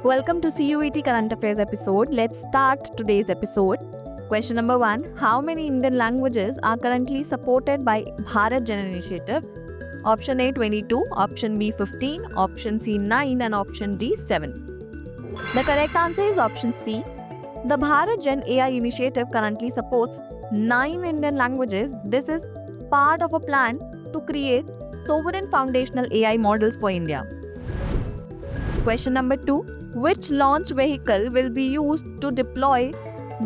Welcome to CUET Current Affairs episode. Let's start today's episode. Question number 1. How many Indian languages are currently supported by Bharat Jan Initiative? Option A 22, option B 15, option C 9 and option D 7. The correct answer is option C. The Bharat Jan AI initiative currently supports 9 Indian languages. This is part of a plan to create sovereign foundational AI models for India. Question number 2. Which launch vehicle will be used to deploy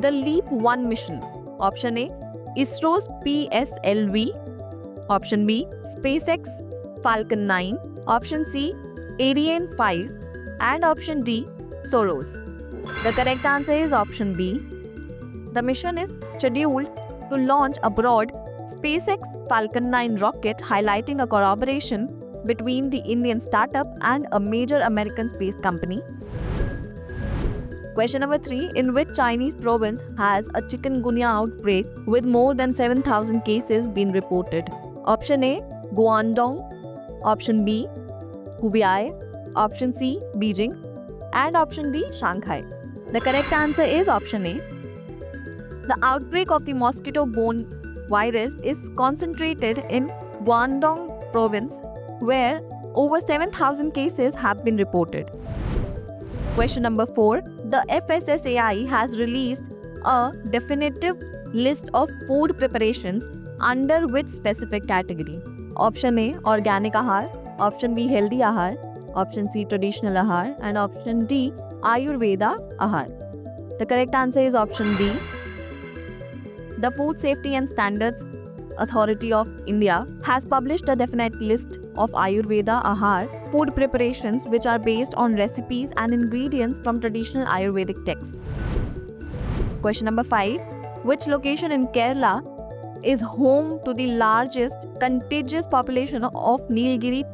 the LEAP 1 mission? Option A, ISRO's PSLV. Option B, SpaceX Falcon 9. Option C, Ariane 5. And option D, Soros. The correct answer is option B. The mission is scheduled to launch abroad SpaceX Falcon 9 rocket, highlighting a collaboration between the Indian startup and a major American space company. Question number 3. In which Chinese province has a chikungunya outbreak with more than 7,000 cases been reported? Option A, Guangdong. Option B, Hubei. Option C, Beijing. And option D, Shanghai. The correct answer is option A. The outbreak of the mosquito-borne virus is concentrated in Guangdong province, where over 7,000 cases have been reported. Question number 4. The FSSAI has released a definitive list of food preparations under which specific category? Option A, organic ahar. Option B, healthy ahar. Option C, traditional ahar. And option D, Ayurveda ahar. The correct answer is option D. The Food Safety and Standards Authority of India has published a definite list of Ayurveda ahar food preparations which are based on recipes and ingredients from traditional Ayurvedic texts. Question number 5. Which location in Kerala is home to the largest contiguous population of Nilgiri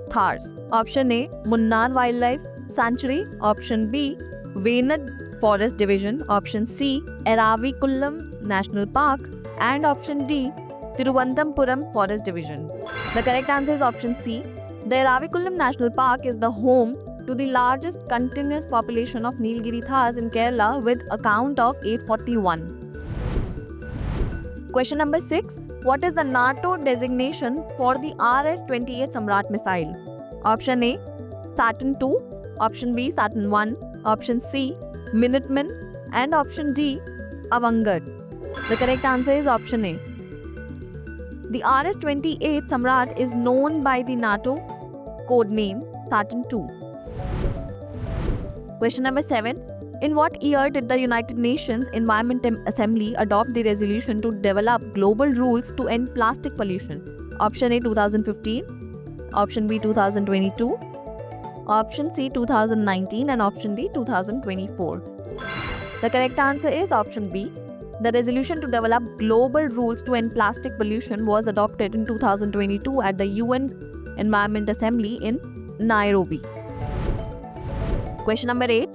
Thars? Option A, Munnar Wildlife Sanctuary. Option B, Venad Forest Division. Option C, Eravikullam National Park. And option D, Thiruvananthapuram Forest Division. The correct answer is option C. The Eravikullam National Park is the home to the largest continuous population of Nilgiri Thars in Kerala with a count of 841. Question number 6. What is the NATO designation for the RS-28 Samrat missile? Option A, Saturn II. Option B, Saturn I. Option C, Minuteman. And option D, Avangard. The correct answer is option A. The RS-28 Samrat is known by the NATO code name Saturn II. Question number 7. In what year did the United Nations Environment Assembly adopt the resolution to develop global rules to end plastic pollution? Option A, 2015. Option B, 2022. Option C, 2019. And option D, 2024. The correct answer is option B. The resolution to develop global rules to end plastic pollution was adopted in 2022 at the UN Environment Assembly in Nairobi. Question number 8.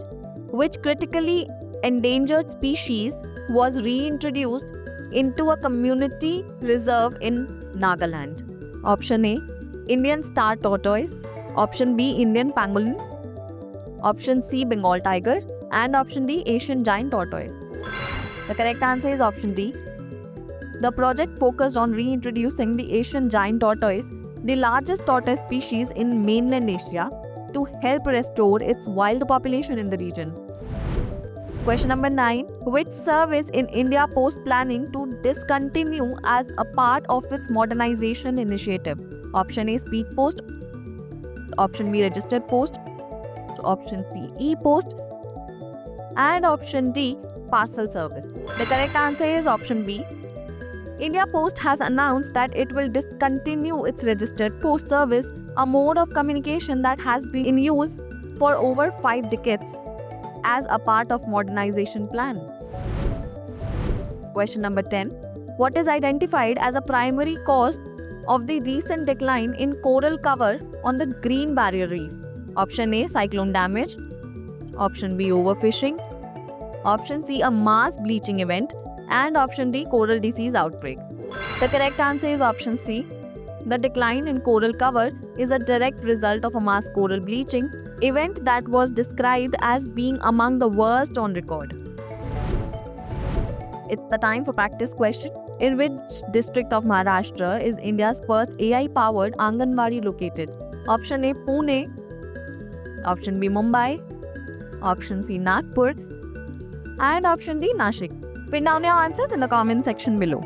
Which critically endangered species was reintroduced into a community reserve in Nagaland? Option A, Indian star tortoise. Option B, Indian pangolin. Option C, Bengal tiger. And option D, Asian giant tortoise. The correct answer is option D. The project focused on reintroducing the Asian giant tortoise, the largest tortoise species in mainland Asia, to help restore its wild population in the region. Question number 9. Which service in India Post planning to discontinue as a part of its modernization initiative? Option A, Speed Post. Option B, Registered Post. Option C, E-Post. And option D, Parcel Service. The correct answer is option B. India Post has announced that it will discontinue its registered post service, a mode of communication that has been in use for over 5 decades, as a part of modernization plan. Question number 10. What is identified as a primary cause of the recent decline in coral cover on the Green Barrier Reef? Option A, cyclone damage. Option B, overfishing. Option C, a mass bleaching event. And option D, coral disease outbreak. The correct answer is option C. The decline in coral cover is a direct result of a mass coral bleaching event that was described as being among the worst on record. It's the time for practice question. In which district of Maharashtra is India's first AI-powered Anganwadi located? Option A, Pune. Option B, Mumbai. Option C, Nagpur. And option D, Nashik. Pin down your answers in the comment section below.